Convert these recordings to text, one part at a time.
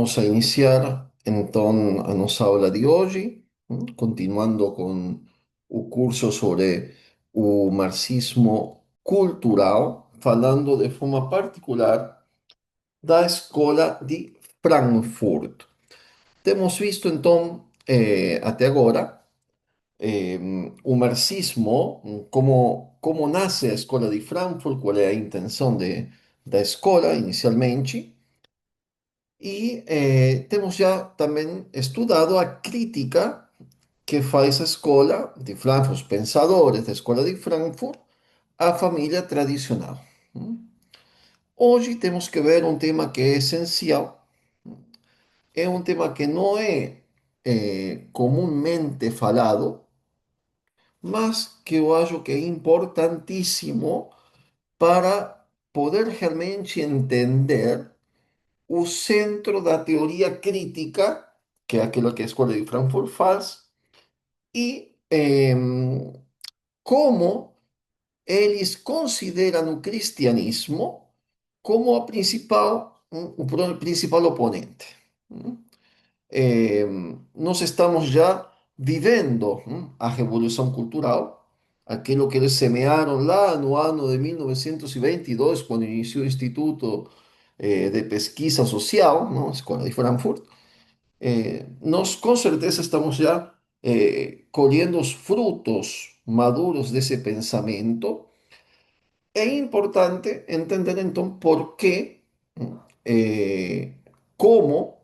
Vamos a iniciar então a nossa aula de hoje, continuando com o curso sobre o marxismo cultural, falando de forma particular da Escola de Frankfurt. Temos visto então, até agora, o marxismo, como nasce a Escola de Frankfurt, qual é a intenção da escola inicialmente. E temos já também estudado a crítica que faz a escola de Frankfurt, os pensadores da escola de Frankfurt, à família tradicional. Hoje temos que ver um tema que é essencial, é um tema que não é comumente falado, mas que eu acho que é importantíssimo para poder realmente entender o centro da teoria crítica, que é aquilo que a Escola de Frankfurt faz, e como eles consideram o cristianismo como a principal, o principal oponente. Eh, Nós estamos já vivendo a Revolução Cultural, aquilo que eles semearam lá no ano de 1922, quando iniciou o Instituto de Pesquisa Social, não? A Escola de Frankfurt. Nós com certeza estamos já colhendo os frutos maduros desse pensamento. É importante entender então por quê, como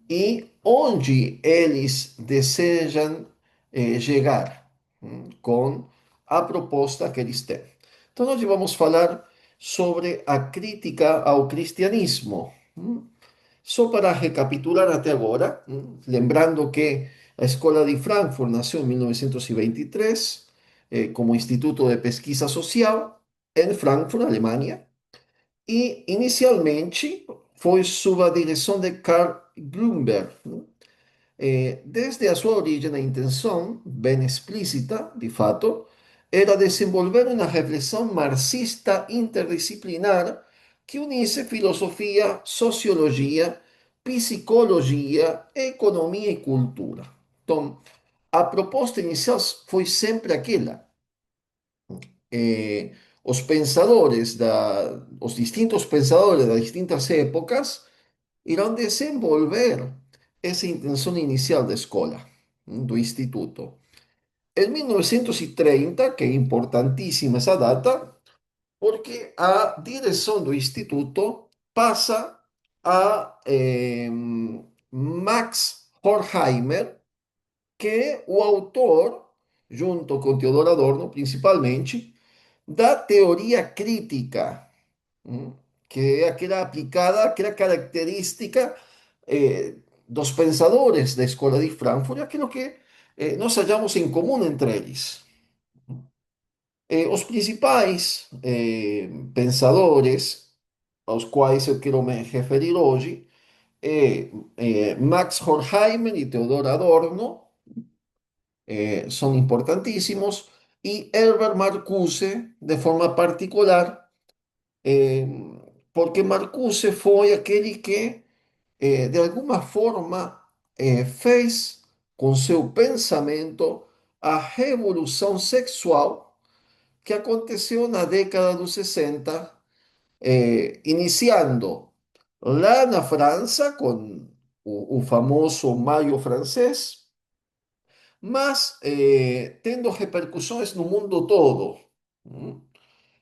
e onde eles desejam chegar com a proposta que eles têm. Então, hoje vamos falar sobre a crítica ao cristianismo. Só para recapitular até agora, lembrando que a Escola de Frankfurt nasceu em 1923 como Instituto de Pesquisa Social em Frankfurt, Alemanha, e inicialmente foi sob a direção de Karl Grünberg. Desde a sua origem, a intenção, bem explícita, de fato, era desenvolver uma reflexão marxista interdisciplinar que unisse filosofia, sociologia, psicologia, economia e cultura. Então, a proposta inicial foi sempre aquela. Os pensadores, os distintos pensadores das distintas épocas irão desenvolver essa intenção inicial da escola, do instituto. Em 1930, que é importantíssima essa data, porque a direção do instituto passa a Max Horkheimer, que é o autor, junto com Theodor Adorno, principalmente, da teoria crítica, hum, que é aquela aplicada, aquela característica dos pensadores da Escola de Frankfurt, aquilo que nós hallamos em comum entre eles. Os principais pensadores aos quais eu quero me referir hoje Max Horkheimer e Theodor Adorno, são importantíssimos, e Herbert Marcuse, de forma particular, eh, porque Marcuse foi aquele que, de alguma forma, fez com seu pensamento a revolução sexual que aconteceu na década dos 60, iniciando lá na França, com o famoso Maio francês, mas tendo repercussões no mundo todo.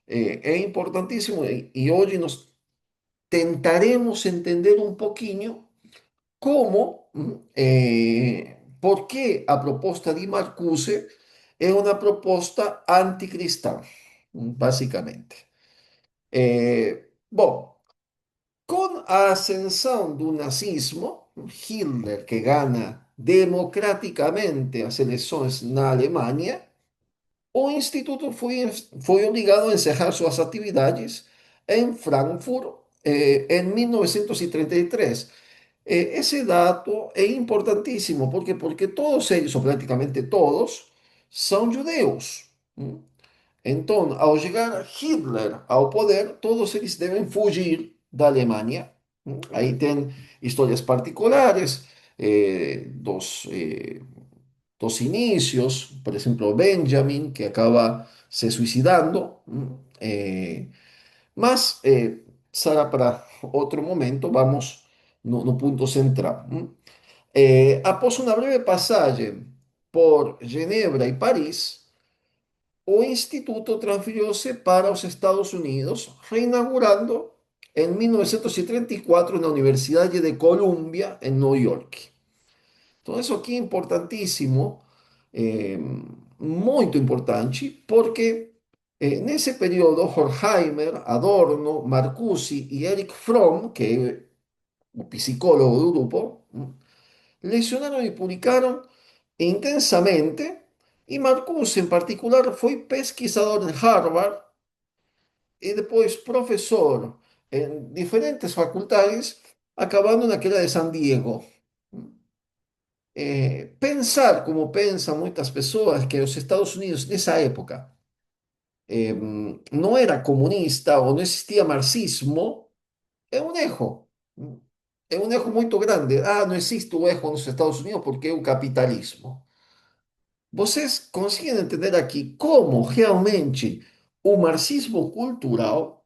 É importantíssimo e hoje nós tentaremos entender um pouquinho como, por que a proposta de Marcuse é uma proposta anticristã, basicamente. Bom, com a ascensão do nazismo, Hitler, que ganha democraticamente as eleições na Alemanha, o Instituto foi obrigado a encerrar suas atividades em Frankfurt em 1933. Esse dado é importantíssimo, porque todos eles, ou praticamente todos, são judeus. Então, ao chegar Hitler ao poder, todos eles devem fugir da Alemanha. Ahí tienen historias particulares, dos inicios, por ejemplo, Benjamin, que acaba se suicidando, mas será para outro momento, vamos no punto central. Após uma breve passagem por Genebra e Paris, o instituto transfirió-se para os Estados Unidos, reinaugurando en 1934 na Universidade de Columbia, en New York. Então, isso aqui é importantíssimo, eh, muito importante, porque nesse período, Horkheimer, Adorno, Marcuse e Erich Fromm, que é o psicólogo do grupo, lecionaron y publicaron intensamente, y Marcuse en particular fue pesquisador en Harvard y después profesor en diferentes facultades, acabando en aquella de San Diego. Pensar como pensan muchas personas que los Estados Unidos en esa época no era comunista o no existía marxismo, es un ejo. É um erro muito grande. Ah, não existe o erro nos Estados Unidos porque é o capitalismo. Vocês conseguem entender aqui como realmente o marxismo cultural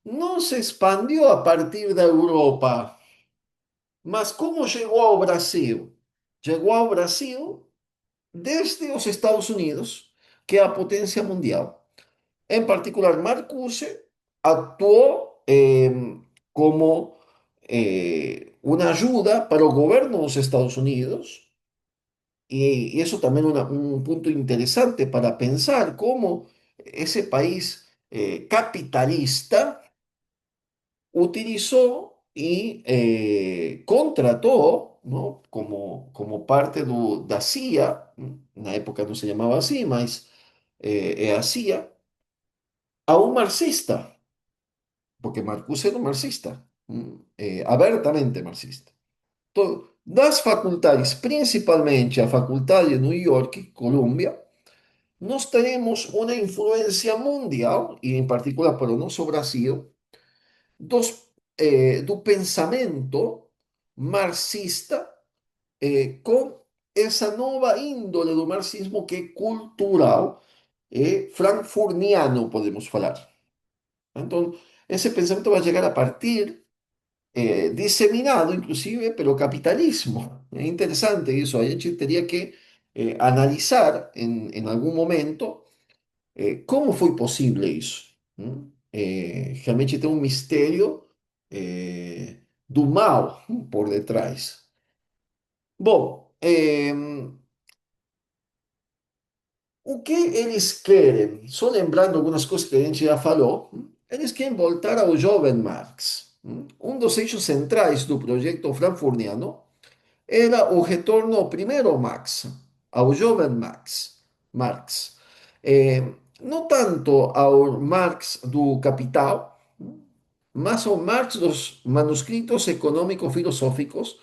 não se expandiu a partir da Europa, mas como chegou ao Brasil? Chegou ao Brasil desde os Estados Unidos, que é a potência mundial. Em particular, Marcuse atuou como uma ajuda para o governo dos Estados Unidos. Y eso también un punto interesante para pensar cómo ese país capitalista utilizó y contrató, ¿no? como parte da CIA, na época no se llamaba así, mas a CIA, a un marxista, porque Marcuse era un marxista, abiertamente marxista. Das faculdades, principalmente a Faculdade de New York, Columbia, nós temos uma influência mundial, e em particular para o nosso Brasil, do pensamento marxista, com essa nova índole do marxismo que é cultural, frankfurtiano, podemos falar. Então, esse pensamento vai chegar a partir diseminado inclusive pelo capitalismo. Es interesante eso, a gente teria que analisar en algún momento como foi possível isso. Realmente tem um mistério do mal por detrás. Bom, o que eles querem? Só lembrando algumas coisas que a gente já falou, eles querem voltar ao jovem Marx. Um dos eixos centrais do projeto frankfurtiano era o retorno ao primeiro Marx, ao jovem Marx. Não tanto ao Marx do Capital, mas ao Marx dos manuscritos econômico-filosóficos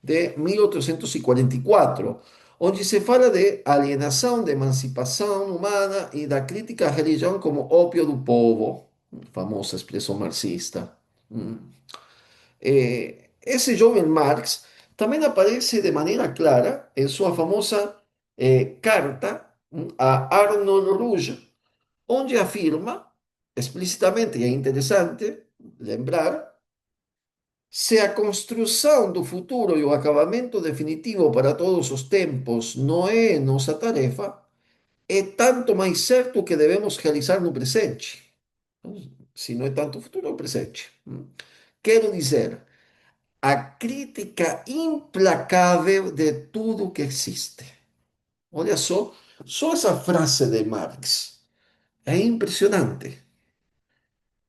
de 1844, onde se fala de alienação, de emancipação humana e da crítica à religião como ópio do povo, famosa expressão marxista. Esse jovem Marx também aparece de maneira clara em sua famosa carta a Arnold Rouge, onde afirma explicitamente, e é interessante lembrar, se a construção do futuro e o acabamento definitivo para todos os tempos não é nossa tarefa, é tanto mais certo que devemos realizar no presente. Se não é tanto o futuro, é o presente. Quero dizer, a crítica implacável de tudo que existe. Olha só essa frase de Marx. É impressionante.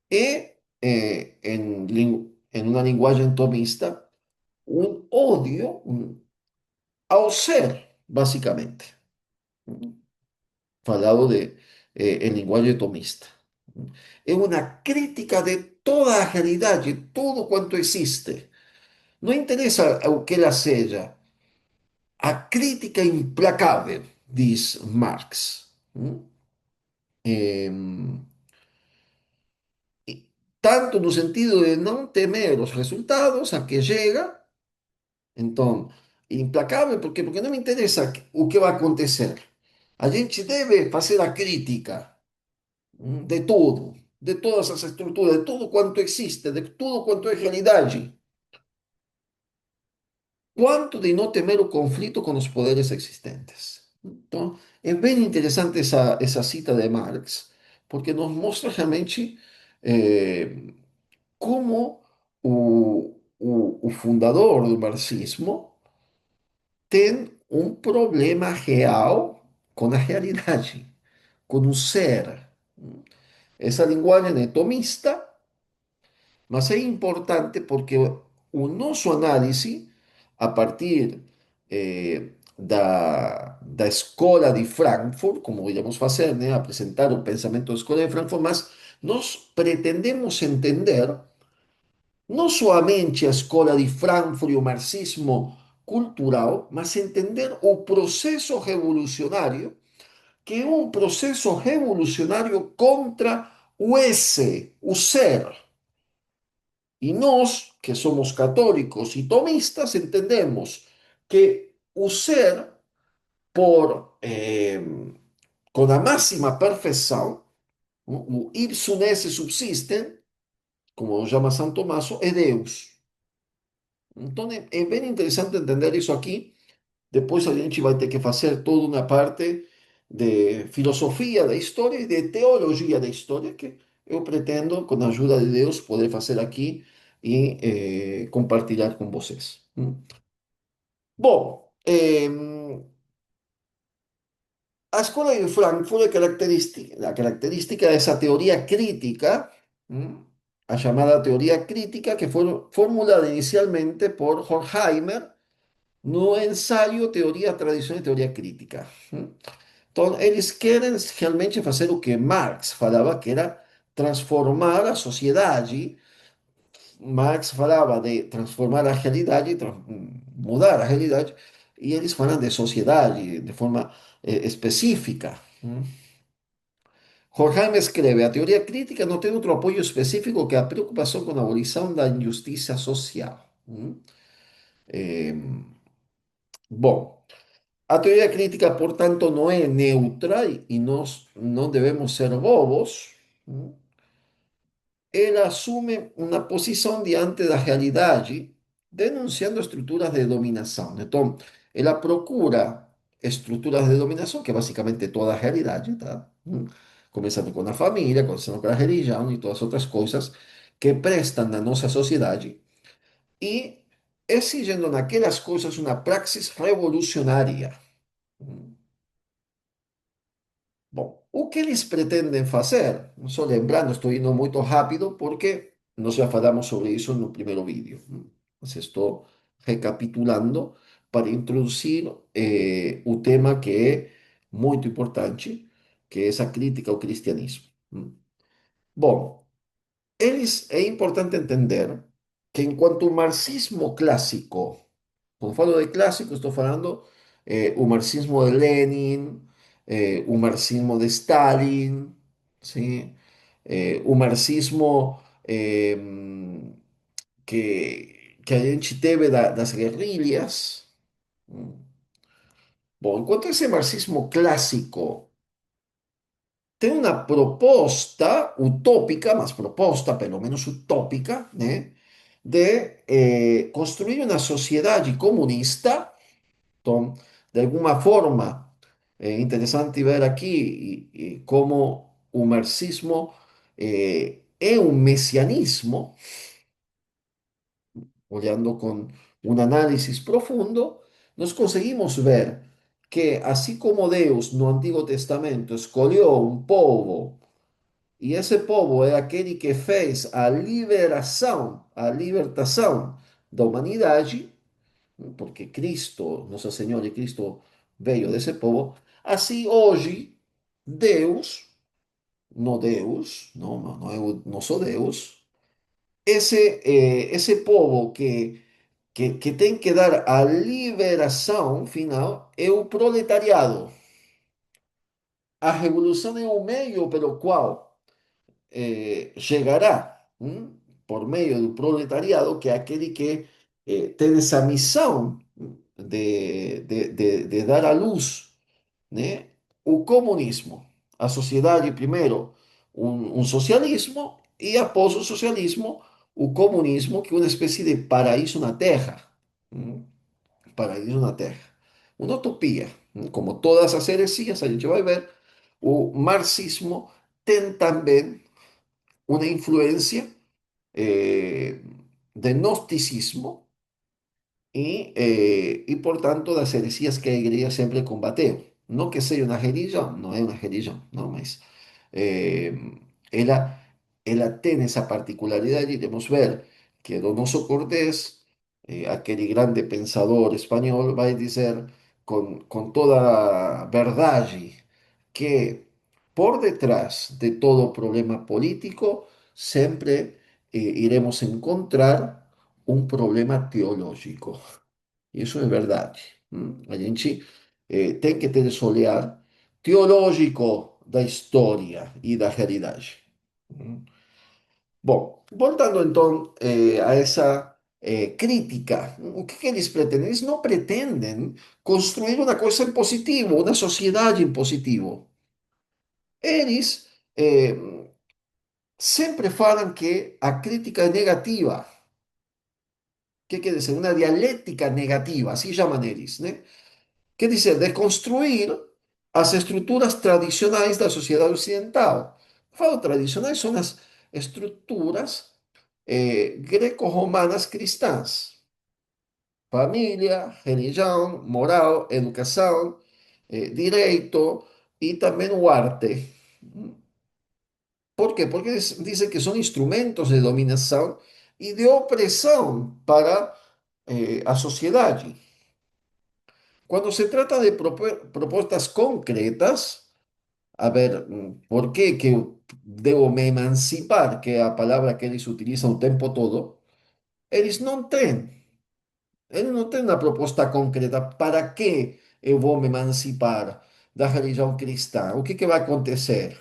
É, em uma linguagem tomista, um ódio ao ser, basicamente. Falado em linguagem tomista. É uma crítica de toda a realidade, tudo quanto existe. Não interessa o que ela seja. A crítica implacável, diz Marx. tanto no sentido de não temer os resultados a que chega, então, implacável, por quê? Porque não me interessa o que vai acontecer. A gente deve fazer a crítica de tudo, de todas as estruturas, de tudo quanto existe, de tudo quanto é realidade. Quanto de não temer o conflito com os poderes existentes. Então, é bem interessante essa cita de Marx, porque nos mostra realmente como o fundador do marxismo tem um problema real com a realidade, com o ser. Essa linguagem é tomista, mas é importante porque o nosso análise, a partir da escola de Frankfurt, como iremos fazer, né, apresentar o pensamento da escola de Frankfurt, mas nós pretendemos entender não somente a escola de Frankfurt e o marxismo cultural, mas entender o processo revolucionário, que é um processo revolucionário contra o esse, o ser. E nós, que somos católicos e tomistas, entendemos que o ser, com a máxima perfeição, o ipsum esse subsistem, como chama São Tomás, é Deus. Então é bem interessante entender isso aqui. Depois a gente vai ter que fazer toda uma parte de filosofia da história e de teologia da história, que eu pretendo, com a ajuda de Deus, poder fazer aqui e compartilhar com vocês. Bom, a escola de Frankfurt é característica, a característica dessa teoria crítica, a chamada teoria crítica, que foi formulada inicialmente por Horkheimer no ensaio Teoria, Tradição e Teoria Crítica. Então, eles querem realmente fazer o que Marx falava, que era transformar a sociedade. Marx falava de transformar a realidade, mudar a realidade, e eles falam de sociedade de forma específica. Horkheim escreve: a teoria crítica não tem outro apoio específico que a preocupação com a abolição da injustiça social. Eh, Bom, a teoria crítica, portanto, não é neutra e nós não devemos ser bobos. Ela assume uma posição diante da realidade, denunciando estruturas de dominação. Então, ela procura estruturas de dominação, que é basicamente toda a realidade, tá? Começando com a família, começando com a religião e todas as outras coisas que prestam na nossa sociedade e exigindo naquelas coisas uma praxis revolucionária. Bom, o que eles pretendem fazer? Só lembrando, estou indo muito rápido porque nós já falamos sobre isso no primeiro vídeo. Mas estou recapitulando para introduzir o tema que é muito importante, que é essa crítica ao cristianismo. Bom, é importante entender que enquanto o marxismo clássico, quando falo de clássico, estou falando o marxismo de Lenin, o marxismo de Stalin, ¿sí? O marxismo que a gente teve das guerrilhas. Bom, enquanto esse marxismo clássico tem uma proposta utópica, mas proposta pelo menos utópica, né, de construir uma sociedade comunista. Então, de alguma forma, é interessante ver aqui como o marxismo é um messianismo, olhando com um análise profundo, nós conseguimos ver que, assim como Deus no Antigo Testamento escolheu um povo, e esse povo é aquele que fez a libertação da humanidade, porque Cristo, Nosso Senhor e Cristo veio desse povo, assim hoje Deus, não Deus, não é o nosso Deus, esse povo que tem que dar a liberação final é o proletariado. A revolução é o meio pelo qual chegará. ¿m? Por meio do proletariado, que é aquele que tem essa missão de dar à luz, né, o comunismo. A sociedade, primeiro, um socialismo, e após o socialismo, o comunismo, que é uma espécie de paraíso na Terra. ¿M? Paraíso na Terra. Uma utopia. Como todas as heresias, a gente vai ver, o marxismo tem também uma influência de gnosticismo y por tanto das heresias que a igreja sempre combateu. Não que seja uma religião, não é uma religião, não, mas eh, ela, ela tem essa particularidade de nos ver que Donoso Cortés, aquele grande pensador espanhol, vai dizer com toda a verdade que por detrás de todo problema político sempre iremos encontrar um problema teológico. Isso é verdade. A gente tem que ter esse olhar teológico da história e da realidade. Bom, voltando então a essa crítica, o que que eles pretendem? Eles não pretendem construir uma coisa em positivo, uma sociedade em positivo. Eles sempre falam que a crítica é negativa. ¿Qué quiere decir? Una dialéctica negativa, así llaman eles, né? Quer dizer, desconstruir as estruturas tradicionais da sociedade ocidental. Falo tradicionais são as estruturas greco-romanas cristãs. Família, religião, moral, educação, direito e também o arte. ¿Por quê? Porque dizem que são instrumentos de dominação e de opressão para a sociedade. Cuando se trata de propuestas concretas, a ver, ¿por qué que debo me emancipar, que é a palavra que eles utilizam o tempo todo? Eles não têm. Eles não têm uma proposta concreta. Para que eu vou me emancipar da religião cristã? O que que vai acontecer?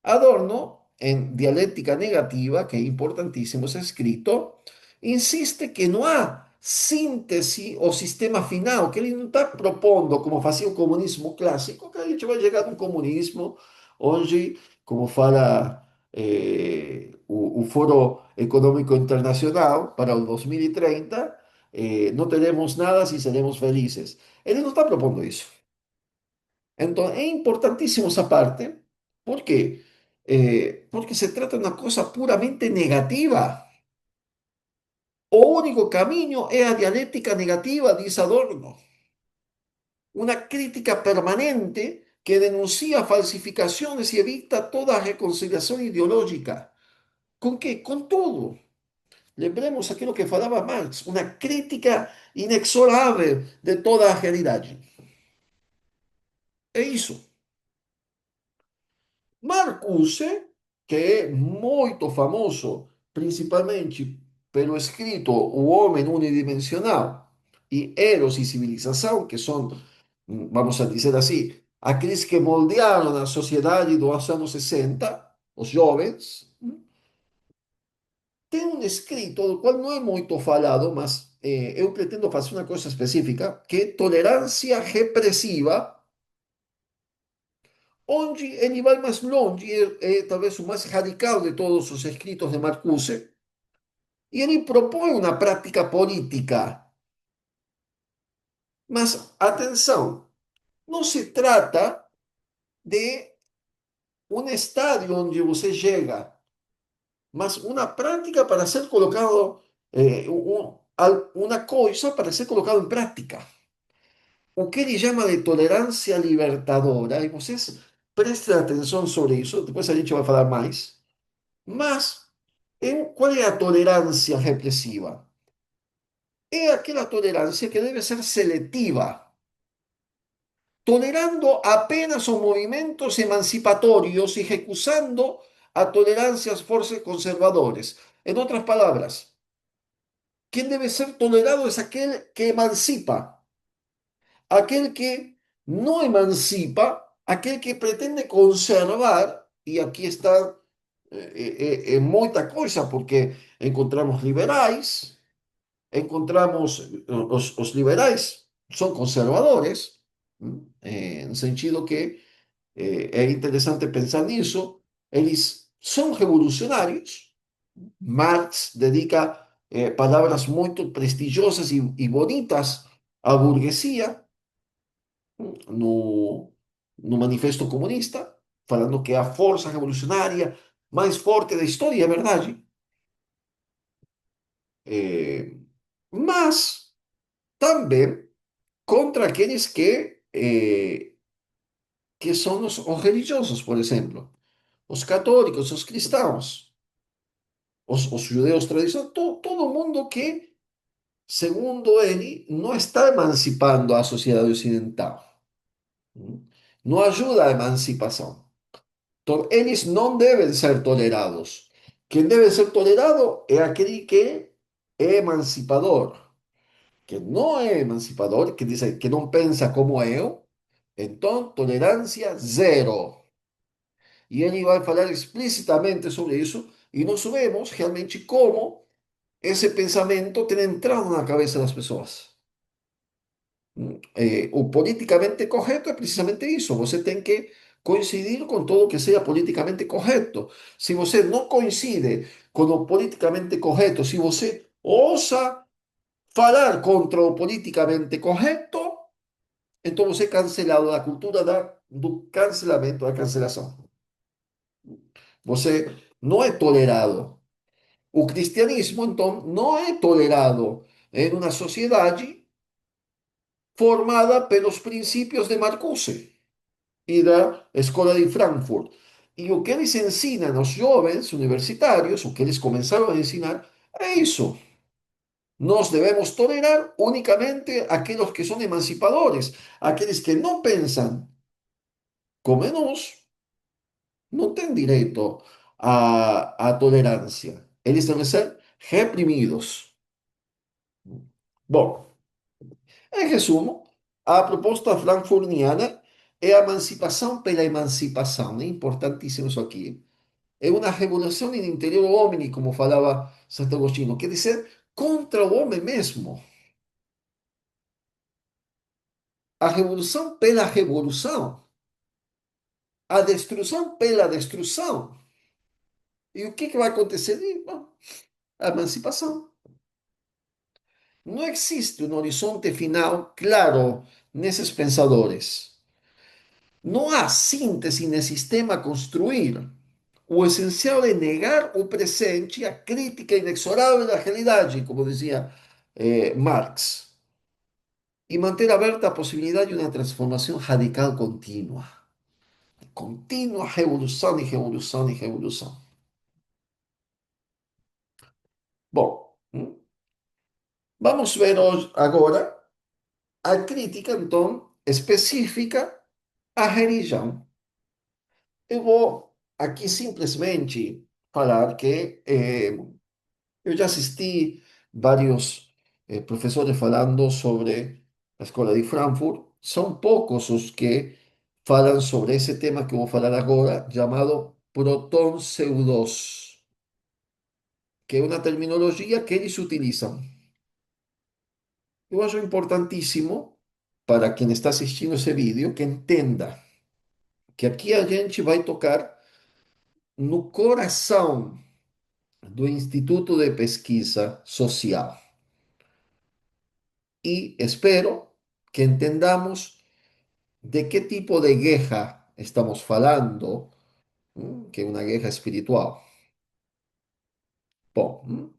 Adorno, en dialéctica negativa, que es importantísimo ese escrito, insiste que no hay síntesis o sistema final, que ele não está propondo, como fazia o comunismo clássico, que a gente vai chegar a um comunismo onde, como fala o Foro Econômico Internacional para o 2030, não teremos nada se seremos felizes. Ele não está propondo isso. Então, é importantíssimo essa parte. ¿Por quê? Porque se trata de uma coisa puramente negativa. O único caminho é a dialética negativa, diz Adorno. Una crítica permanente que denuncia falsificaciones y evita toda reconciliación ideológica. ¿Con qué? Con todo. Lembremos aquilo que falava Marx, uma crítica inexorável de toda a realidade. É isso. Marcuse, que é muito famoso, principalmente pelo escrito O Homem Unidimensional e Eros e Civilização, que são, vamos a dizer assim, aqueles que moldearam a sociedade dos anos 60, os jovens, tem um escrito, do qual não é muito falado, mas eu pretendo fazer uma coisa específica, que é tolerância repressiva, onde ele vai mais longe, é talvez o mais radical de todos os escritos de Marcuse, e ele propõe uma prática política. Mas, atenção, não se trata de um estádio onde você chega, mas uma prática para ser colocado, uma coisa para ser colocado em prática. O que ele chama de tolerância libertadora, e vocês prestem atenção sobre isso, depois a gente vai falar mais, mas qual é a tolerância repressiva? É aquela tolerância que deve ser seletiva, tolerando apenas os movimentos emancipatorios y recusando a tolerancia a forças conservadores. En otras palabras, quien debe ser tolerado es aquel que emancipa, aquel que no emancipa, aquel que pretende conservar, y aquí está muita coisa, porque encontramos liberais, encontramos os liberais são conservadores, no sentido que é interessante pensar nisso, eles são revolucionários. Marx dedica palavras muito prestigiosas e bonitas à burguesia no, no Manifesto Comunista, falando que é a força revolucionária mais forte da história, é verdade. Eh, mas também contra aqueles que são os religiosos, por exemplo, os católicos, os cristãos, os judeus tradicionais, todo mundo que, segundo ele, não está emancipando a sociedade ocidental, não ajuda à emancipação. Então, eles não devem ser tolerados. Quem deve ser tolerado é aquele que é emancipador. Que não é emancipador, que diz que não pensa como eu, então tolerância zero. E ele vai falar explicitamente sobre isso, e nós vemos realmente como esse pensamento tem entrado na cabeça das pessoas. O politicamente correto é precisamente isso. Você tem que coincidir com tudo que seja politicamente correto. Se você não coincide com o politicamente correto, se você ousa falar contra o politicamente correto, então você é cancelado da cultura do cancelamento, da cancelação. Você não é tolerado. O cristianismo, então, não é tolerado em uma sociedade formada pelos princípios de Marcuse e da Escola de Frankfurt. E o que eles ensinam aos jovens universitários, o que eles começaram a ensinar, é isso. Nós devemos tolerar únicamente aqueles que são emancipadores, aqueles que não pensam como nós, não têm direito à tolerância. Eles devem ser reprimidos. Bom, em resumo, a proposta frankfurtiana é a emancipação pela emancipação. É importantíssimo isso aqui. É uma revolução no interior do homem, como falava Santo Agostinho. Quer dizer, contra o homem mesmo. A revolução pela revolução. A destruição pela destruição. E o que vai acontecer? Bom, a emancipação. Não existe um horizonte final claro nesses pensadores. Não há síntese nesse sistema a construir. O essencial é negar o presente e a crítica inexorável da realidade, como dizia Marx, e manter aberta a possibilidade de uma transformação radical contínua. Contínua revolução e revolução e revolução. Bom, vamos ver hoje, agora a crítica, então, específica à religião. Eu vou aqui simplesmente falar que eu já assisti vários professores falando sobre a Escola de Frankfurt. São poucos os que falam sobre esse tema que eu vou falar agora, chamado proton-pseudos, que é uma terminologia que eles utilizam. Eu acho importantíssimo para quem está assistindo esse vídeo que entenda que aqui a gente vai tocar no coração do Instituto de Pesquisa Social. Y espero que entendamos de qué tipo de guerra estamos falando, que é uma guerra espiritual. Bom,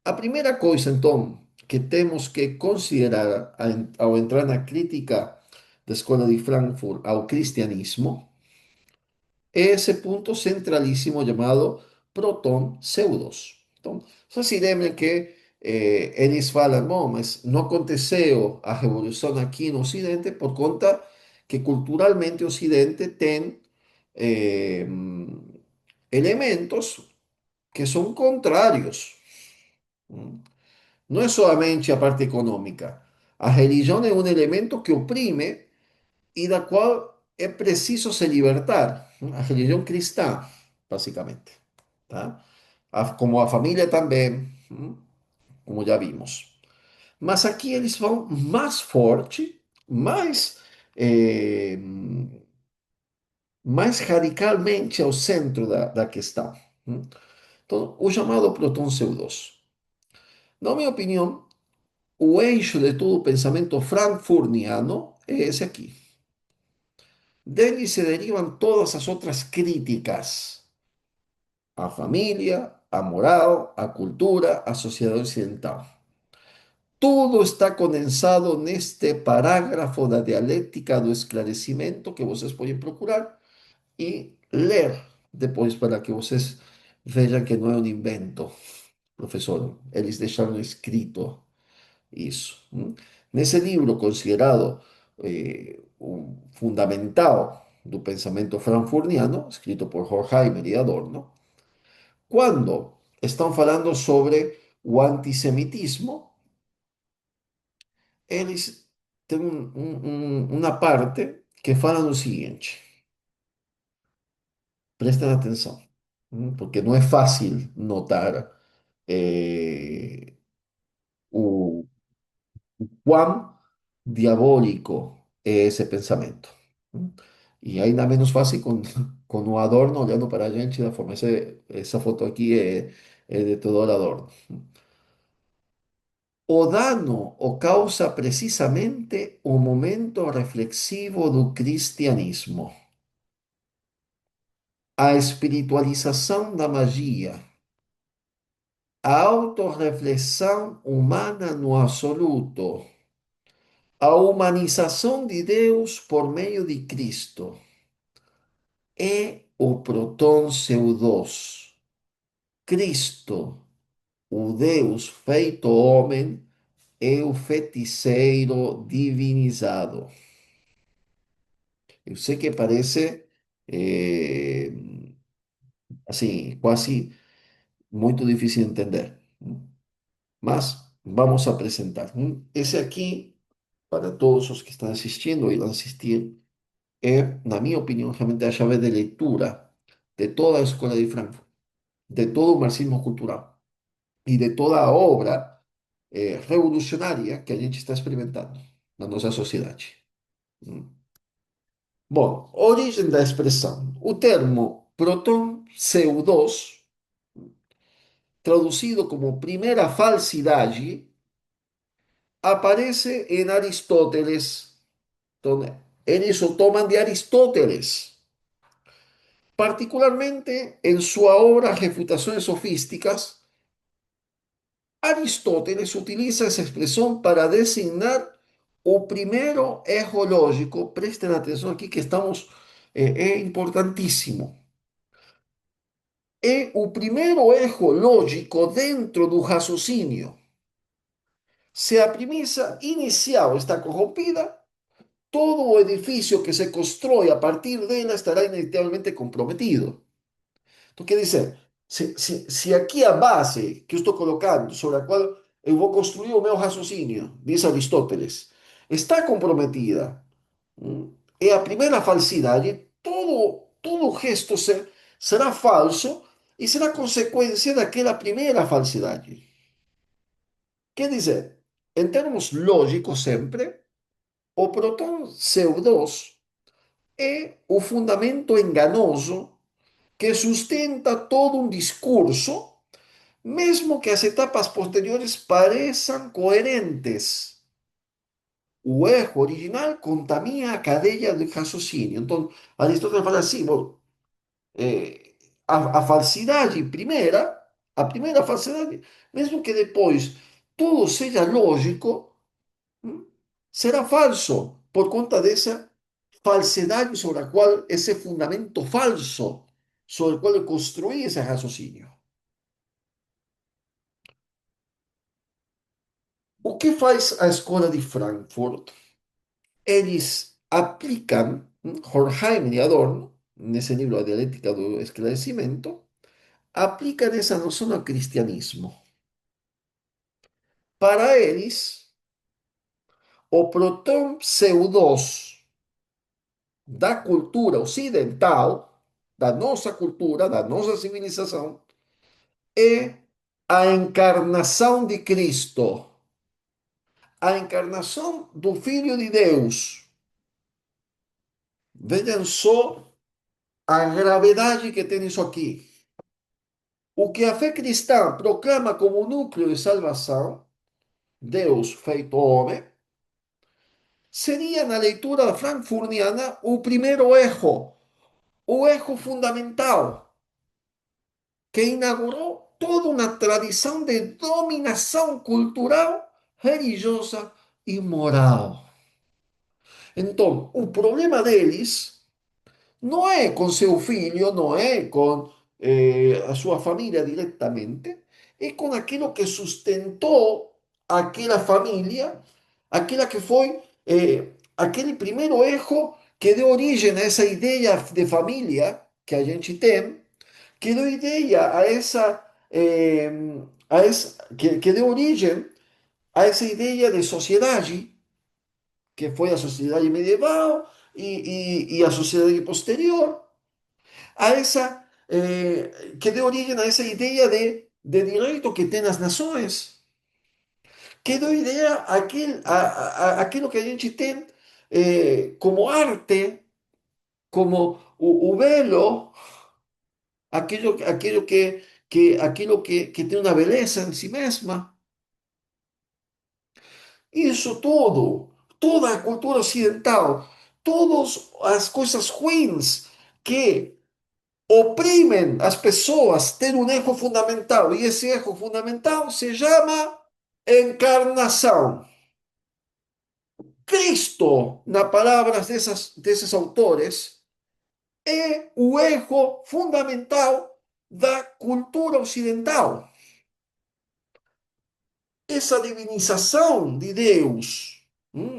a primeira coisa, então, que temos que considerar ao entrar na crítica da Escola de Frankfurt ao cristianismo é esse ponto centralíssimo chamado proton-pseudos. Então, só se lembrem que eles falam, bom, mas não aconteceu a revolução aqui no Ocidente por conta que culturalmente o Ocidente tem eh, elementos que são contrários. Não é somente a parte econômica. A religião é um elemento que oprime e da qual é preciso se libertar. A religião cristã, basicamente. tá? Como a família também, como já vimos. Mas aqui eles vão mais forte, mais, eh, mais radicalmente ao centro da questão. Então, o chamado próton CO2. Na minha opinião, o eixo de todo o pensamento frankfurtiano é esse aqui. Dele se derivam todas as outras críticas à família, à moral, à cultura, à sociedade ocidental. Tudo está condensado neste parágrafo da dialética do esclarecimento que vocês podem procurar e ler depois para que vocês vejam que não é um invento, professor. Eles deixaram escrito isso. Nesse livro considerado um fundamental do pensamento frankfurtiano, escrito por Horkheimer e Adorno, quando estão falando sobre o antissemitismo, eles têm uma parte que fala o seguinte, prestem atenção, porque não é fácil notar eh, o quão diabólico é esse pensamento. E ainda menos fácil com o Adorno olhando para a gente da forma. Essa foto aqui é de Teodoro Adorno. O dano o causa precisamente o momento reflexivo do cristianismo, a espiritualização da magia, a autorreflexão humana no absoluto, a humanização de Deus por meio de Cristo. É o próton CO2. Cristo, o Deus feito homem, é o feiticeiro divinizado. Eu sei que parece assim, quase muito difícil de entender, mas vamos apresentar. Esse aqui, para todos os que estão assistindo e irão assistir, é, na minha opinião, realmente a chave de leitura de toda a escola de Frankfurt, de todo o marxismo cultural e de toda a obra revolucionária que a gente está experimentando na nossa sociedade. Hum. Bom, origem da expressão. O termo próton CO2, traduzido como primeira falsidade, aparece em Aristóteles. Então, eles o tomam de Aristóteles, particularmente en su obra Refutaciones Sofísticas. Aristóteles utiliza esa expresión para designar o primero ejo lógico. Presten atención aquí que estamos, es importantísimo. É o primeiro ejo lógico dentro do raciocínio. Se a premissa inicial está corrompida, todo o edifício que se constrói a partir dela estará inevitavelmente comprometido. Então, quer dizer, se aqui a base que eu estou colocando, sobre a qual eu vou construir o meu raciocínio, diz Aristóteles, está comprometida, é a primeira falsidade, todo o resto será falso e será consequência daquela primeira falsidade. Quer dizer, em termos lógicos sempre, o próton CO2 é o fundamento enganoso que sustenta todo um discurso, mesmo que as etapas posteriores pareçam coerentes. O erro original contamina a cadeia do raciocínio. Então, Aristóteles fala assim, bom, a falsidade primeira, a primeira falsidade, mesmo que depois tudo seja lógico, será falso por conta dessa falsidade sobre a qual, esse fundamento falso sobre o qual eu construí esse raciocínio. O que faz a escola de Frankfurt? Eles aplicam, Horkheimer e Adorno, nesse livro A Dialética do Esclarecimento, aplicam essa noção ao cristianismo. Para eles, o próton CO2 da cultura ocidental, da nossa cultura, da nossa civilização, é a encarnação de Cristo, a encarnação do Filho de Deus. Vejam só a gravidade que tem isso aqui. O que a fé cristã proclama como núcleo de salvação, Deus feito homem, seria, na leitura frankfurtiana, o primeiro erro, o erro fundamental, que inaugurou toda uma tradição de dominação cultural, religiosa e moral. Então, o problema deles não é com seu filho, não é com a sua família diretamente, é com aquilo que sustentou aquela família, aquela que foi aquele primeiro erro que deu origem a essa ideia de família que a gente tem, que deu ideia que deu origem a essa ideia de sociedade, que foi a sociedade medieval e a sociedade posterior, a esa, que deu origem a essa ideia de direito que tem as nações, que deu ideia àquilo que a gente tem como arte, como o belo, aquilo que tem uma beleza em si mesma. Isso tudo, toda a cultura ocidental, todas as coisas ruins que oprimen as pessoas têm um erro fundamental, e esse erro fundamental se chama encarnação. Cristo, nas palavras desses autores, é o erro fundamental da cultura ocidental. Essa divinização de Deus,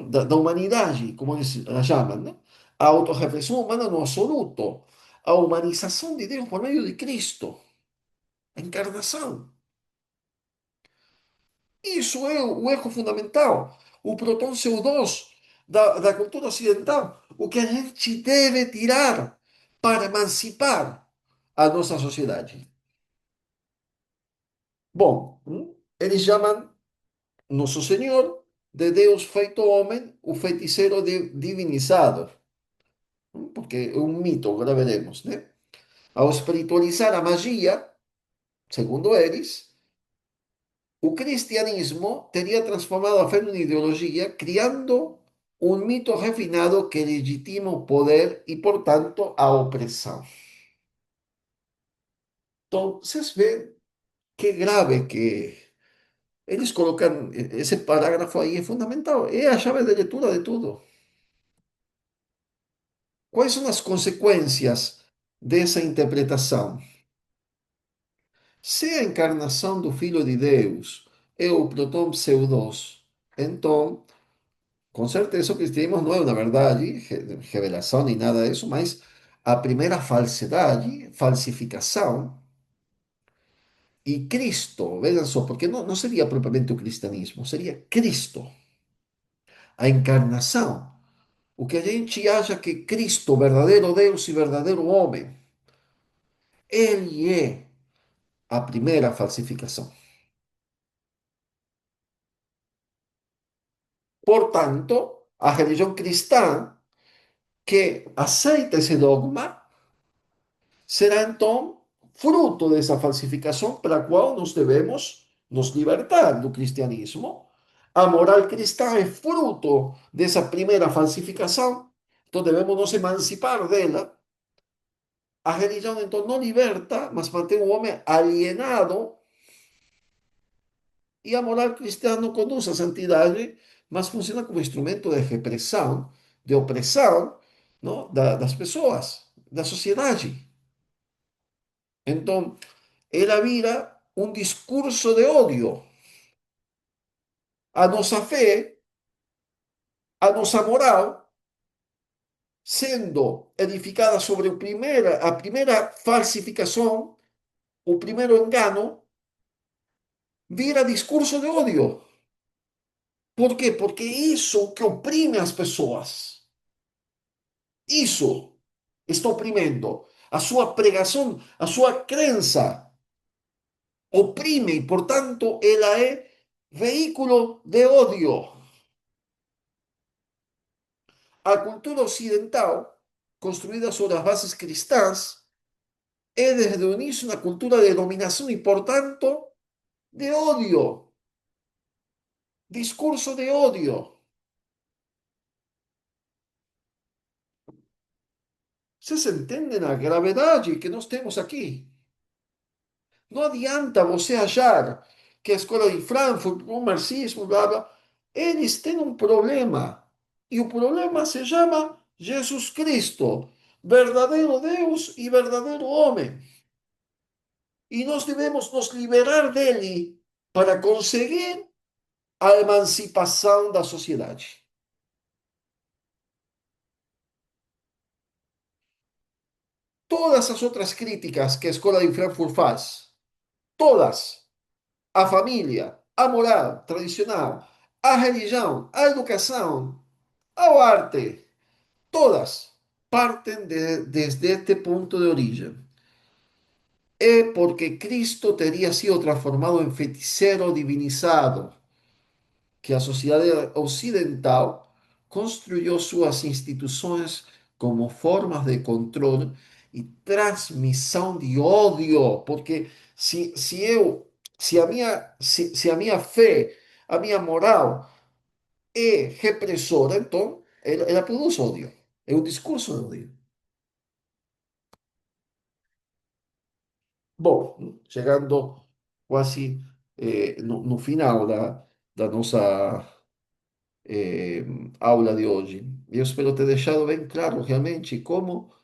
da humanidade, como eles a chamam, né? A autorreflexão humana no absoluto, a humanização de Deus por meio de Cristo, a encarnação. Isso é o erro fundamental, o proton CO2 da cultura ocidental, o que a gente deve tirar para emancipar a nossa sociedade. Bom, eles chamam Nosso Senhor de Deus feito homem, o feiticeiro divinizado, porque é um mito, agora veremos, né? Ao espiritualizar a magia, segundo eles, o cristianismo teria transformado a fé numa ideologia, criando um mito refinado que legitima o poder e, portanto, a opressão. Então, vocês veem que grave que eles colocam esse parágrafo aí, é fundamental, é a chave de leitura de tudo. Quais são as consequências dessa interpretação? Se a encarnação do Filho de Deus é o proton pseudos, então, com certeza o cristianismo não é uma verdade, revelação nem nada disso, mas a primeira falsidade, falsificação, e Cristo, vejam só, porque não seria propriamente o cristianismo, seria Cristo, a encarnação. O que a gente acha que Cristo, verdadeiro Deus e verdadeiro homem, ele é a primeira falsificação. Portanto, a religião cristã que aceita esse dogma será então fruto dessa falsificação para a qual nós devemos nos libertar do cristianismo. A moral cristã é fruto dessa primeira falsificação, então devemos nos emancipar dela. A religião então não liberta, mas mantém o homem alienado, e a moral cristã não conduz à santidade, mas funciona como instrumento de repressão, de opressão, não? Das pessoas, da sociedade. Então, ela vira um discurso de ódio. A nossa fé, a nossa moral, sendo edificada sobre a primeira falsificação, o primeiro engano, vira discurso de ódio. Por quê? Porque isso que oprime as pessoas. Isso está oprimindo a sua pregação, a sua crença. oprime y por tanto ella es vehículo de odio. A cultura ocidental, construída sobre las bases cristãs, es desde el inicio una cultura de dominación y por tanto de odio, discurso de odio. ¿Vocês entendem a gravidade que nós temos aqui? Não adianta você achar que a escola de Frankfurt, o marxismo, blá blá, eles têm um problema. E o problema se chama Jesus Cristo, verdadeiro Deus e verdadeiro homem. E nós devemos nos liberar dele para conseguir a emancipação da sociedade. Todas as outras críticas que a escola de Frankfurt faz, todas, a família, a moral tradicional, a religião, a educação, a arte, todas partem desde este ponto de origem. É porque Cristo teria sido transformado em feiticeiro divinizado, que a sociedade ocidental construyó sus instituciones como formas de control y transmisión de odio, porque se a minha fé, a minha moral é represora, então ela produz odio, é um discurso de odio. Bom, chegando quase no final da nossa eh, aula de hoje. Eu espero ter deixado bem claro realmente como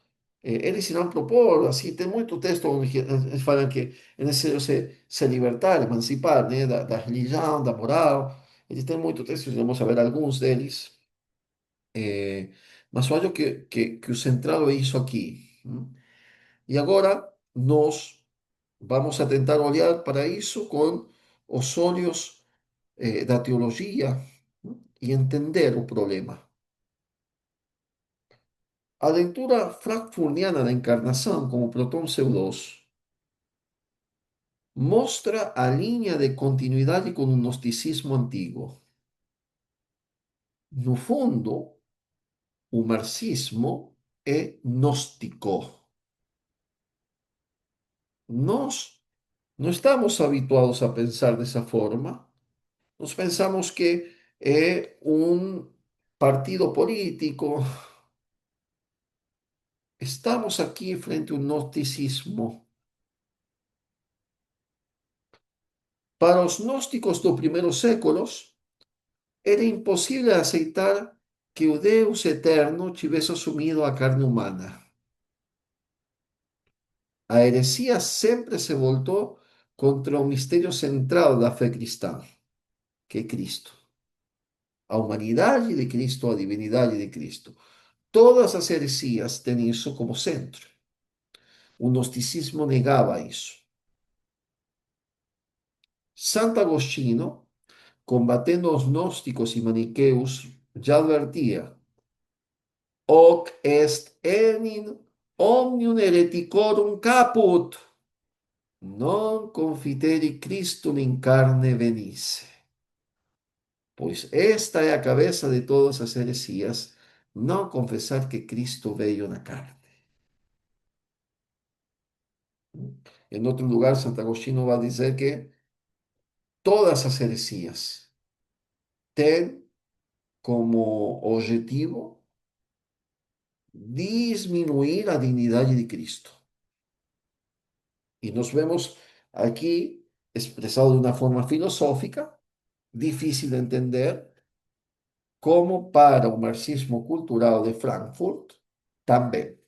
eles irão propor, assim, tem muito texto onde eles falam que é necessário se libertar, emancipar, né, da religião, da moral. Eles têm muito texto, vamos a ver alguns deles. eh, mas eu acho que o central é isso aqui. E agora nós vamos a tentar olhar para isso com os olhos da teologia e entender o problema. A lectura frankfurtiana da encarnação como Platão Pseudos mostra a linha de continuidade com o gnosticismo antigo. No fundo, o marxismo é gnóstico. Nós não estamos habituados a pensar dessa forma. Nós pensamos que é um partido político. Estamos aqui frente a um gnosticismo. Para os gnósticos dos primeiros séculos, era impossível aceitar que o Deus eterno tivesse assumido a carne humana. A heresia sempre se voltou contra o mistério central da fé cristã, que é Cristo. A humanidade de Cristo, a divinidade de Cristo. Todas as heresias têm isso como centro. O gnosticismo negava isso. Santo Agostinho, combatendo os gnósticos e maniqueus, já advertia: Hoc est enim omnium hereticorum caput, non confiteri Christum in carne venisse. Pois esta é a cabeça de todas as heresias, não confessar que Cristo veio na carne. Em outro lugar, Santo Agostinho vai dizer que todas as heresias têm como objetivo disminuir a dignidade de Cristo. E nós vemos aqui expressado de uma forma filosófica, difícil de entender, como para o marxismo cultural de Frankfurt também.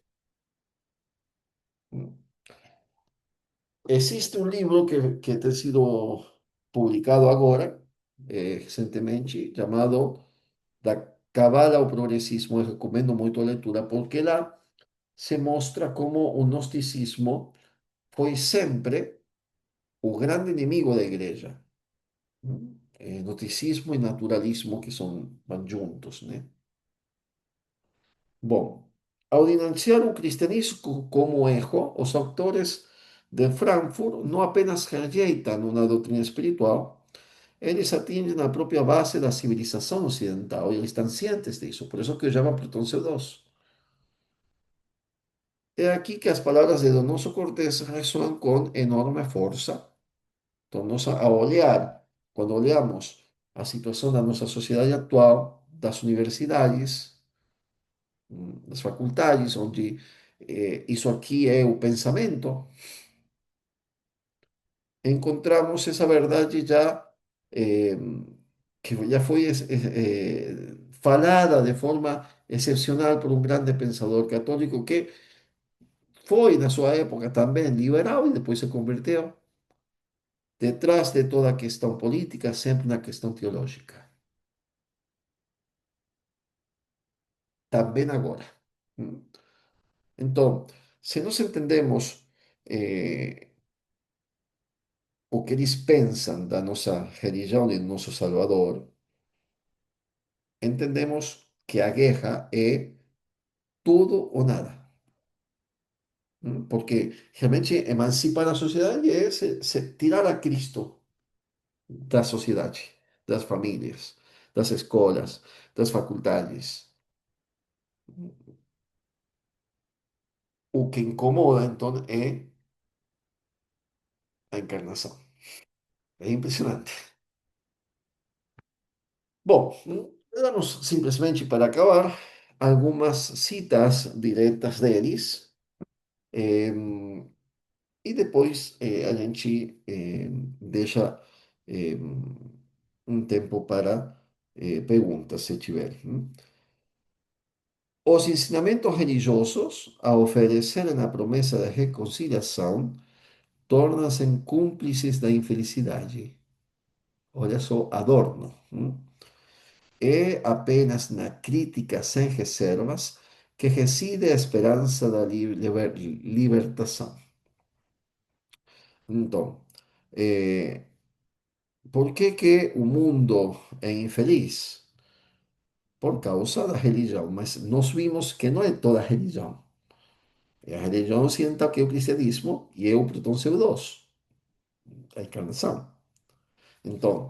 Existe um livro que tem sido publicado agora, recentemente, chamado Da Cabala ao Progressismo. Eu recomendo muito a leitura, porque lá se mostra como o gnosticismo foi sempre o grande inimigo da igreja. Gnosticismo e naturalismo que van juntos, né? Bom, ao denunciar o cristianismo como erro, os autores de Frankfurt não apenas rejeitam uma doutrina espiritual, eles atingem a própria base da civilização ocidental e eles estão cientes disso, por isso que chamam Plutão CO2. É aqui que as palavras de Donoso Cortés ressoam com enorme força. Então, nós, a olhar, quando olhamos a situação da nossa sociedade atual, das universidades, das faculdades, onde isso aqui é o pensamento, encontramos essa verdade já eh, que já foi falada de forma excepcional por um grande pensador católico que foi, na sua época, também liberal e depois se converteu, detrás de toda a questão política, sempre na questão teológica. Também agora. Hum. Então, se nós entendemos eh, o que eles pensam da nossa religião e do nosso Salvador, entendemos que a guerra é tudo ou nada. Porque realmente emancipar a sociedade é tirar a Cristo da sociedade, das famílias, das escolas, das faculdades. O que incomoda, então, é a encarnação. É impressionante. Bom, vamos simplesmente para acabar algumas citas diretas deles. em, e depois a gente deixa um tempo para perguntas, se tiver. Os ensinamentos religiosos, a oferecerem a promessa de reconciliação, tornam-se cúmplices da infelicidade. Olha só, Adorno. É apenas na crítica sem reservas que reside a esperança da libertação. Então, eh, por que que o mundo é infeliz? Por causa da religião, mas nós vimos que não é toda religião. É a religião ocidental que é o cristianismo e é o Plutão CO2, a encarnação. Então,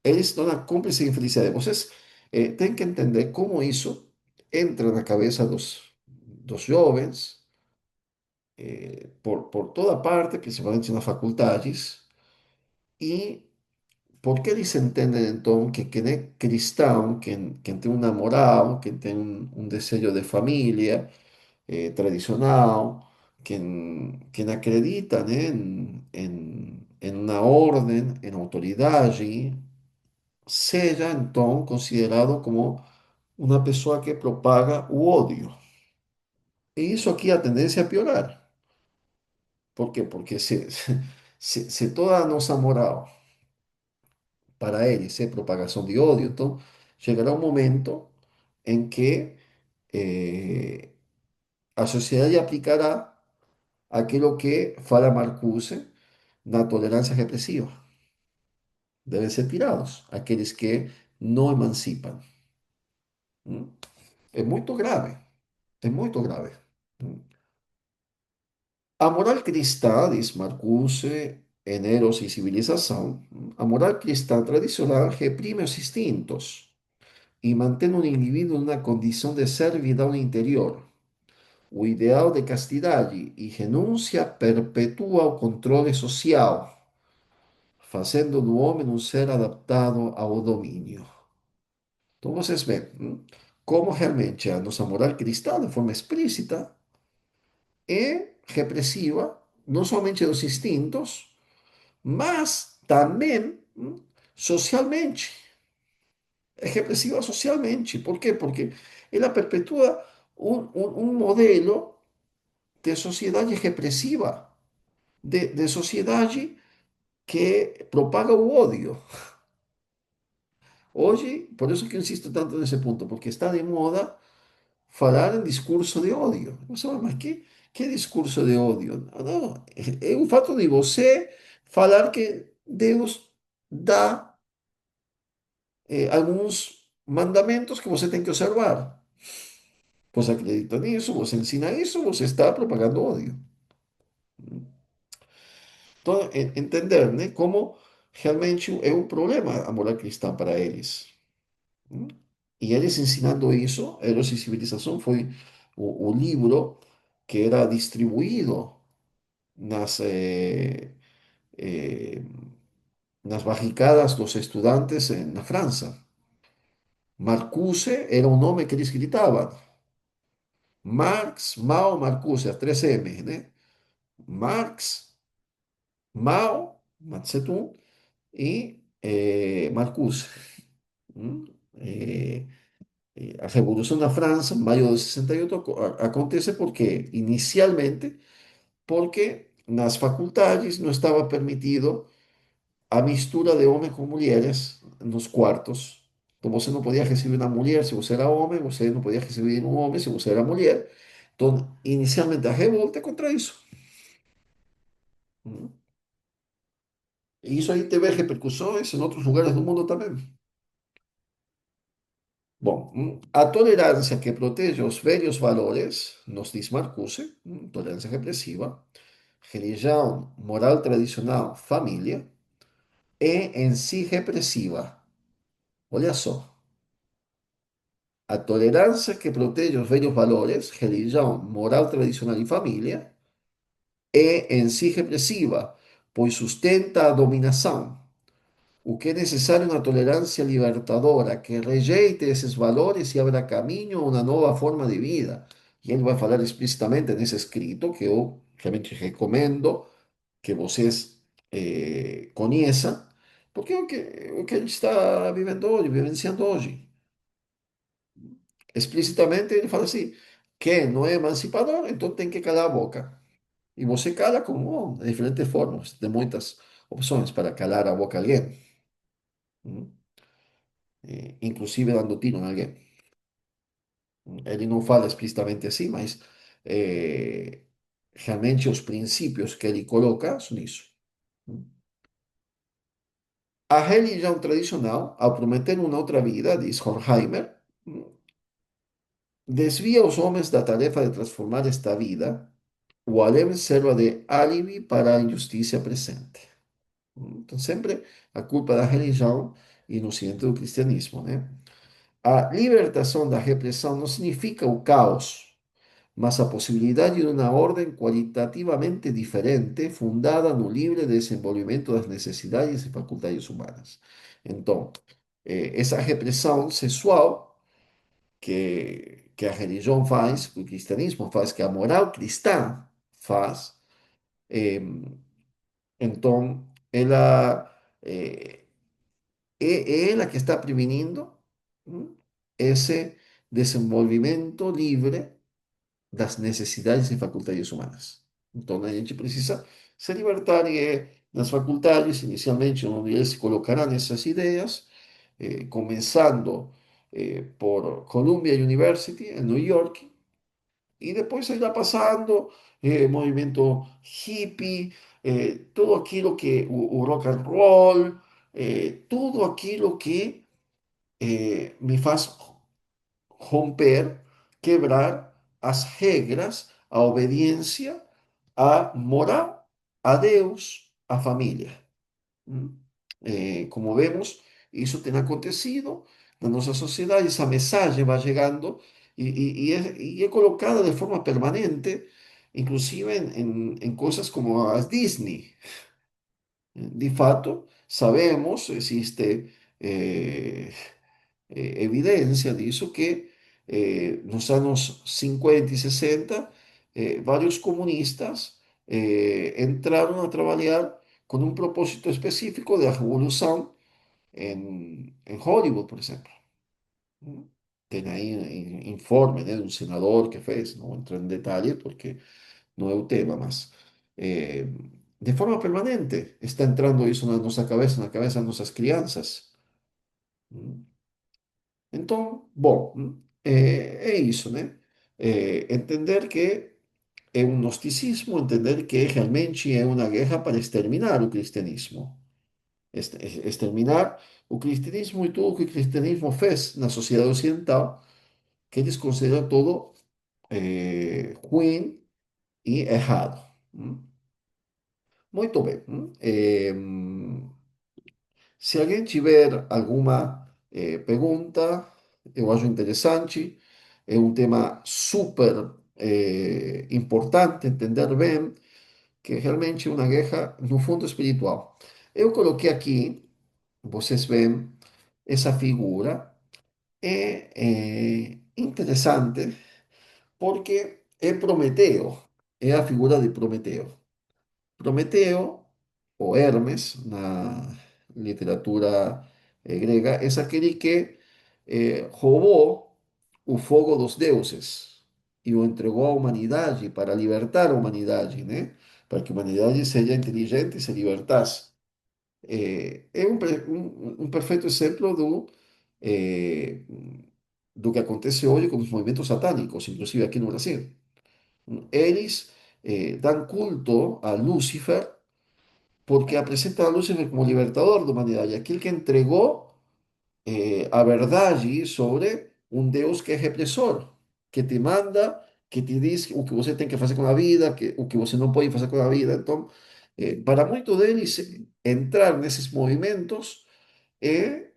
eles estão na cúmplice infelicidade. Vocês têm que entender como isso entra na cabeça dos jovens, por toda parte, principalmente nas faculdades, e porque eles entendem então que quem é cristão, quem tem uma moral, quem tem um desejo de família tradicional, quem acredita, né, em uma ordem, em autoridade, seja então considerado como uma pessoa que propaga o ódio. E isso aqui a tendência a piorar. Por quê? Porque se toda a nossa moral para eles é propagação de ódio, então chegará um momento em que eh, a sociedade aplicará aquilo que fala Marcuse na tolerância repressiva. Devem ser tirados aqueles que não emancipam. ¿M? É muito grave, é muito grave. A moral cristã, diz Marcuse, en Eros y Civilização, a moral cristã tradicional reprime os instintos e mantém um indivíduo em uma condição de servidão interior. O ideal de castidade e renúncia perpetua o controle social, fazendo do homem um ser adaptado ao domínio. Então vocês veem como realmente a nossa moral cristã, de forma explícita, é repressiva, não somente dos instintos, mas também socialmente. É repressiva socialmente. Por quê? Porque ela perpetua um modelo de sociedade repressiva, de sociedade que propaga o ódio. Hoje, por isso que eu insisto tanto nesse ponto, porque está de moda falar em discurso de ódio. Você fala, mas que discurso de ódio? Não, é o fato de você falar que Deus dá alguns mandamentos que você tem que observar. Você acredita nisso, você ensina isso, você está propagando ódio. Então, entender, né, como realmente é um problema a moral cristã para eles. Hum? E eles ensinando isso, Eros e Civilização foi o livro que era distribuído nas, eh, nas barricadas dos estudantes na França. Marcuse era o nome que eles gritavam. Marx, Mao, Marcuse, as três M, né? Marx, Mao, Mao Tse-tung e Marcuse. Hum? Eh, a Revolução na França, em maio de 68, acontece porque, inicialmente, porque nas faculdades não estava permitido a mistura de homens com mulheres nos quartos. Então você não podia receber uma mulher se você era homem, você não podia receber um homem se você era mulher. Então, inicialmente, a revolta é contra isso. Hum? E isso aí teve repercussões em outros lugares do mundo também. Bom, a tolerância que protege os velhos valores, nos diz Marcuse, tolerância repressiva, religião, moral tradicional, família, é em si repressiva. Olha só, a tolerância que protege os velhos valores, religião, moral tradicional e família, é em si repressiva, pois sustenta a dominação. O que é necessário é uma tolerância libertadora que rejeite esses valores e abra caminho a uma nova forma de vida. E ele vai falar explicitamente nesse escrito, que eu realmente recomendo que vocês conheçam, porque é o que a gente está vivendo hoje, vivenciando hoje. Explicitamente ele fala assim, quem não é emancipador, então tem que calar a boca. E você cala como de diferentes formas, tem muitas opções para calar a boca a alguém, ¿no? Inclusive dando tiro em alguém. Ele não fala explicitamente assim, mas eh, realmente os princípios que ele coloca são isso. A religião tradicional, ao prometer uma outra vida, diz Horkheimer, desvia os homens da tarefa de transformar esta vida. O alem serve de álibi para a injustiça presente. Então, sempre a culpa da religião e no ocidente do cristianismo, né? A libertação da repressão não significa o caos, mas a possibilidade de uma ordem qualitativamente diferente, fundada no livre desenvolvimento das necessidades e faculdades humanas. Então, essa repressão sexual que a religião faz, que o cristianismo faz, que a moral cristã faz, eh, então ela é ela que está prevenindo esse desenvolvimento livre das necessidades e faculdades humanas. Então, a gente precisa se libertar nas faculdades, inicialmente, onde eles se colocarão essas ideias, começando por Columbia University, em New York, e depois irá passando movimento hippie, tudo aquilo que o rock and roll, tudo aquilo que me faz romper, quebrar as regras, a obediência, a moral, a Deus, a família. ¿Mm? Como vemos, isso tem acontecido na nossa sociedade, essa mensagem vai chegando e é colocada de forma permanente, inclusive em coisas como as Disney. De fato, sabemos, existe evidencia disso que nos anos 50 e 60, vários comunistas entraram a trabalhar com um propósito específico da revolução em Hollywood, por exemplo. Tem aí informe, né, de um senador que fez, não entro em detalhe porque não é o tema, mas de forma permanente está entrando isso na nossa cabeça, na cabeça das nossas crianças. Então, bom, é isso, né? Entender que é um gnosticismo, entender que realmente é uma guerra para exterminar o cristianismo. Exterminar o cristianismo e tudo o que o cristianismo fez na sociedade ocidental, que eles consideram todo ruim e errado. Muito bem. Se alguém tiver alguma pergunta, eu acho interessante. É um tema super importante entender bem, que realmente é uma guerra no fundo espiritual. Eu coloquei aqui, vocês veem, essa figura. É interessante porque é Prometeo, é a figura de Prometeo. Prometeo, o Hermes, na literatura grega, é aquele que roubou o fogo dos deuses e o entregou à humanidade para libertar a humanidade, né? Para que a humanidade seja inteligente e se libertasse. É um perfeito exemplo eh, do que acontece hoje com os movimentos satânicos, inclusive aqui no Brasil. Eles dão culto a Lúcifer porque apresentam a Lúcifer como libertador da humanidade, aquele que entregou a verdade sobre um Deus que é repressor, que te manda, que te diz o que você tem que fazer com a vida, o que você não pode fazer com a vida. Então, para muitos deles, entrar nesses movimentos é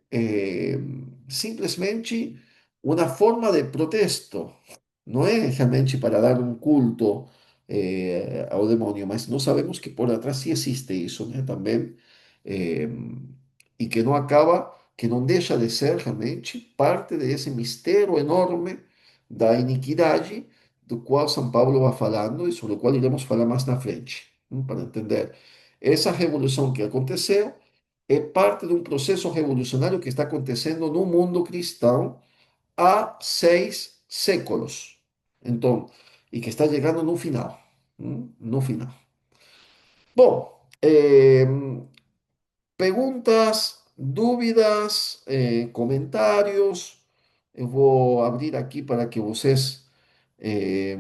simplesmente uma forma de protesto. Não é realmente para dar um culto ao demônio, mas nós sabemos que por atrás sim existe isso, né, também, eh, e que não acaba, que não deixa de ser realmente parte desse mistério enorme da iniquidade do qual São Paulo vai falando e sobre o qual iremos falar mais na frente, para entender. Essa revolução que aconteceu é parte de um processo revolucionário que está acontecendo no mundo cristão há 6 séculos. Então, e que está chegando no final. No final. Bom, perguntas, dúvidas, comentários. Eu vou abrir aqui para que vocês eh,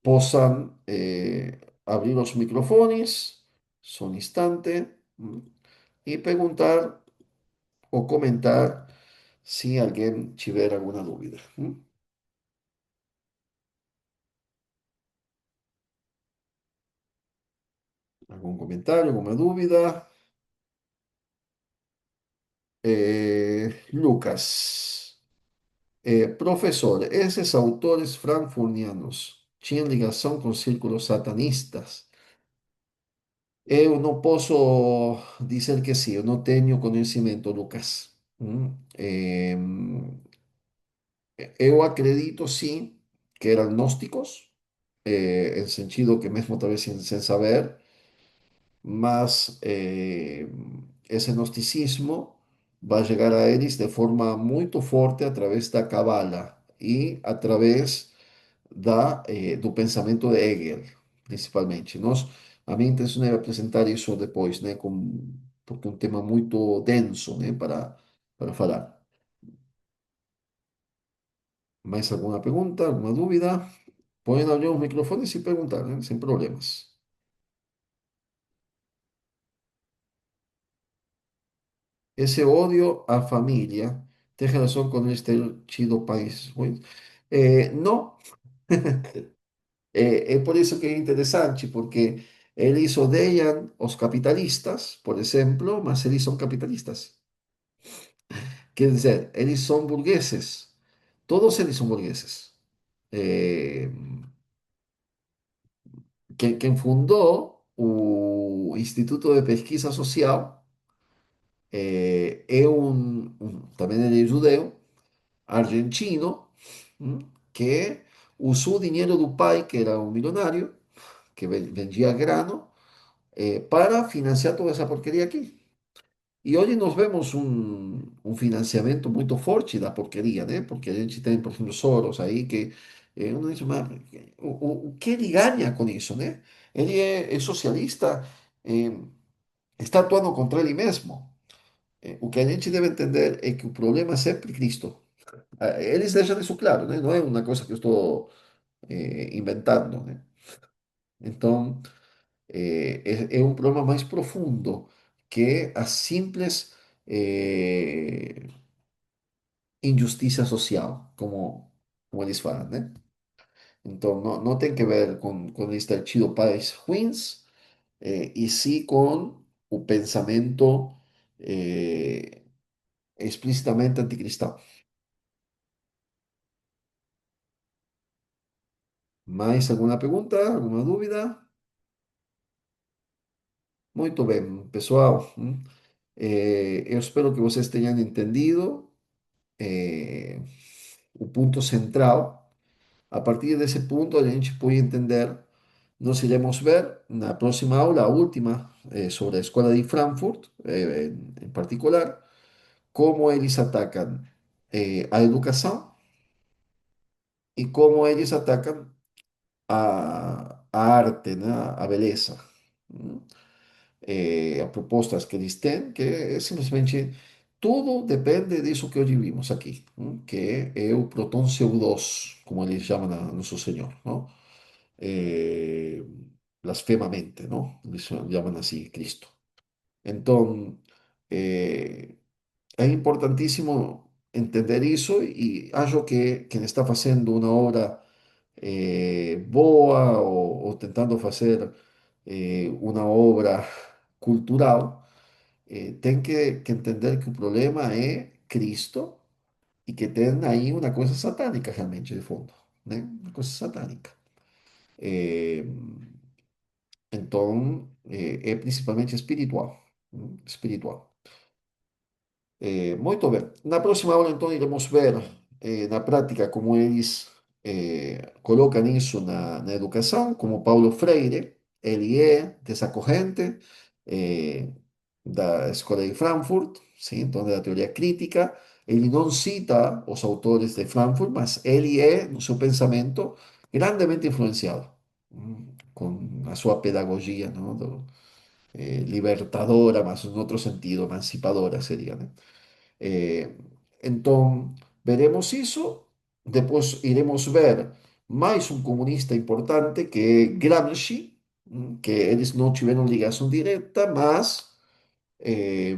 possam abrir os microfones. Só um instante. E perguntar o comentar se alguém tiver alguma dúvida. Algum comentário, alguma dúvida? Lucas, professor, esses autores frankfurtianos tinham ligação com círculos satanistas? Eu não posso dizer que sim, eu não tenho conhecimento, Lucas. Eu acredito sim que eram gnósticos, em sentido que mesmo talvez sem saber, mas esse gnosticismo vai chegar a eles de forma muito forte através da Cabala e através do pensamento de Hegel, principalmente. A minha intenção é apresentar isso depois, né, porque é um tema muito denso, né, para falar. Mais alguma pergunta, alguma dúvida? Podem abrir os microfones e perguntar, né, sem problemas. Ese odio a familia tiene relación con este chido país. Bueno, no, es por eso que es interesante, porque eles odeiam os capitalistas, por exemplo, mas eles são capitalistas. Quer dizer, eles são burgueses. Todos eles são burgueses. Eh, quem fundou o Instituto de Pesquisa Social é também ele é judeu, argentino, ¿m? Que usó dinero do pai, que era un millonario, que vendía grano, para financiar toda esa porquería aquí. Y hoy nos vemos un financiamiento muy fuerte da porquería, ¿no? Porque a gente tem, por ejemplo, Soros aí, que uno dice, mas, o que ele ganha com isso, né? Ele é socialista, eh, está atuando contra ele mesmo. O que a gente deve entender é que o problema é sempre Cristo. Eles deixam isso claro, né? Não é uma coisa que eu estou inventando, né? Então, é um problema mais profundo que a simples injustiça social, como eles falam, né? Então, não tem que ver com eles ter tido pais ruins, y sí con un pensamiento eh, explícitamente anticristão. Mais alguma pergunta? Alguma dúvida? Muito bem, pessoal. Eu espero que vocês tenham entendido eh, o ponto central. A partir desse ponto, a gente pode entender. Nós iremos ver na próxima aula, a última, sobre a escola de Frankfurt, em particular, como eles atacam a educação e como eles atacam a arte, né? A beleza. Hum. A propostas que eles têm, que é simplesmente tudo depende disso que hoje vimos aqui, que é o proton CO2, como eles chamam a Nosso Senhor, não? Eh, blasfemamente, não? Eles chamam assim Cristo. Então, eh, é importantíssimo entender isso e acho que quem está fazendo uma obra boa ou tentando fazer uma obra cultural, tem que entender que o problema é Cristo e que tem aí uma coisa satânica realmente de fundo, né? Uma coisa satânica. Eh, então, é principalmente espiritual, espiritual. Muito bem. Na próxima aula, então, iremos ver na prática como eles colocam isso na educação, como Paulo Freire, ele é dessa corrente da Escola de Frankfurt, sim? Então, da teoria crítica. Ele não cita os autores de Frankfurt, mas ele é, no seu pensamento, grandemente influenciado com a sua pedagogia, não? Libertadora, mas em outro sentido, emancipadora seria, né? Eh, então, veremos isso. Depois iremos ver mais um comunista importante, que é Gramsci, que eles não tiveram ligação direta, mas eh,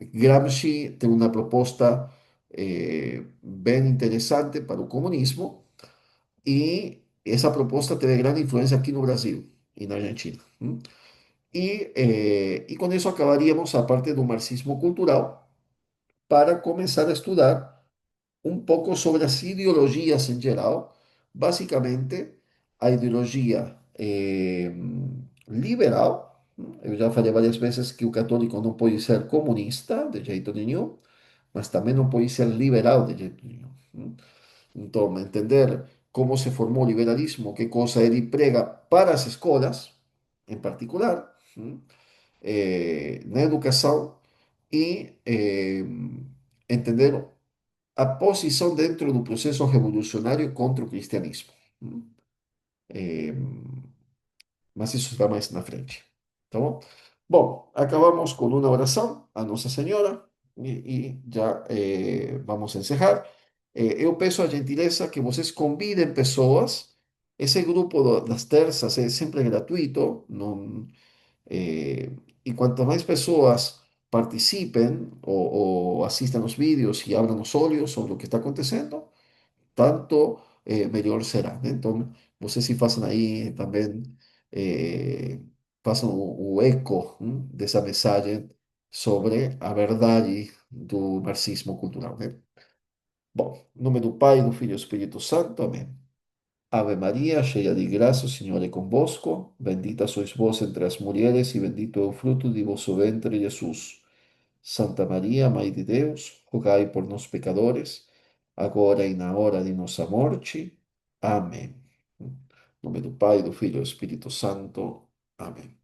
Gramsci tem uma proposta bem interessante para o comunismo e essa proposta teve grande influência aqui no Brasil e na Argentina. E com isso acabaríamos a parte do marxismo cultural para começar a estudar um pouco sobre as ideologias em geral, basicamente a ideologia liberal. Eu já falei várias vezes que o católico não pode ser comunista de jeito nenhum, mas também não pode ser liberal de jeito nenhum. Então, entender como se formou o liberalismo, que coisa ele prega para as escolas, em particular, na educação, e entender a posição dentro do processo revolucionário contra o cristianismo. Eh, mas isso está mais na frente. Tá bom? Bom, acabamos com uma oração a Nossa Senhora e já vamos encerrar. Eu peço a gentileza que vocês convidem pessoas. Esse grupo das terças é sempre gratuito. Não, e quanto mais pessoas participem ou assistam os vídeos e abram os olhos sobre o que está acontecendo, tanto melhor será, né? Então, vocês se façam aí também, façam o eco, dessa mensagem sobre a verdade do marxismo cultural, né? Bom, em nome do Pai, do Filho e do Espírito Santo, amém. Ave Maria, cheia de graça, o Senhor é convosco. Bendita sois vós entre as mulheres, e bendito é o fruto de vosso ventre, Jesus. Santa Maria, Mãe de Deus, rogai por nós, pecadores, agora e na hora de nossa morte. Amém. Em nome do Pai, do Filho e do Espírito Santo. Amém.